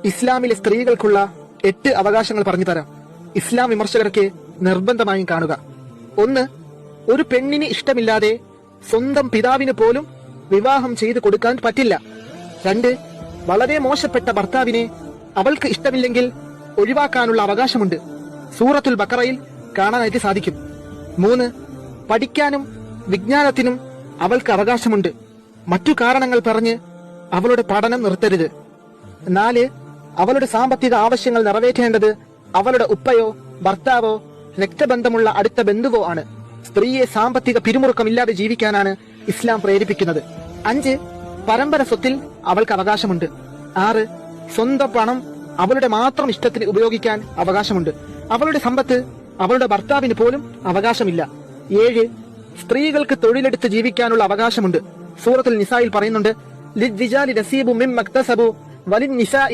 ഇസ്ലാമിലെ സ്ത്രീകൾക്കുള്ള 8 അവകാശങ്ങൾ പറഞ്ഞു തരാം. ഇസ്ലാം വിമർശകർക്ക് നിർബന്ധമായും കാണുക. 1. ഒരു പെണ്ണിന് ഇഷ്ടമില്ലാതെ സ്വന്തം പിതാവിന് പോലും വിവാഹം ചെയ്തു കൊടുക്കാൻ പറ്റില്ല. 2. വളരെ മോശപ്പെട്ട ഭർത്താവിനെ അവൾക്ക് ഇഷ്ടമില്ലെങ്കിൽ ഒഴിവാക്കാനുള്ള അവകാശമുണ്ട്. സൂറത്തുൽ ബഖറയിൽ കാണാനായിട്ട് സാധിക്കും. 3. പഠിക്കാനും വിജ്ഞാനത്തിനും അവൾക്ക് അവകാശമുണ്ട്. മറ്റു കാരണങ്ങൾ പറഞ്ഞ് അവളുടെ പഠനം നിർത്തരുത്. 4. അവളുടെ സാമ്പത്തിക ആവശ്യങ്ങൾ നിറവേറ്റേണ്ടത് അവളുടെ ഉപ്പയോ ഭർത്താവോ രക്തബന്ധമുള്ള അടുത്ത ബന്ധുവോ ആണ്. സ്ത്രീയെ സാമ്പത്തിക പിരിമുറുക്കമില്ലാതെ ജീവിക്കാനാണ് ഇസ്ലാം പ്രേരിപ്പിക്കുന്നത്. 5. പരമ്പര സ്വത്തിൽ അവൾക്ക് അവകാശമുണ്ട്. 6. സ്വന്തം പണം അവളുടെ മാത്രം ഇഷ്ടത്തിന് ഉപയോഗിക്കാൻ അവകാശമുണ്ട്. അവളുടെ സമ്പത്ത് അവളുടെ ഭർത്താവിന് പോലും അവകാശമില്ല. 7. സ്ത്രീകൾക്ക് തൊഴിലെടുത്ത് ജീവിക്കാനുള്ള അവകാശമുണ്ട്. സൂറത്തുൽ നിസായിൽ പറയുന്നുണ്ട്, ലിർരിജാലി നസീബും മിമ്മ ഇക്തസബു വലിൻ നിസാഇ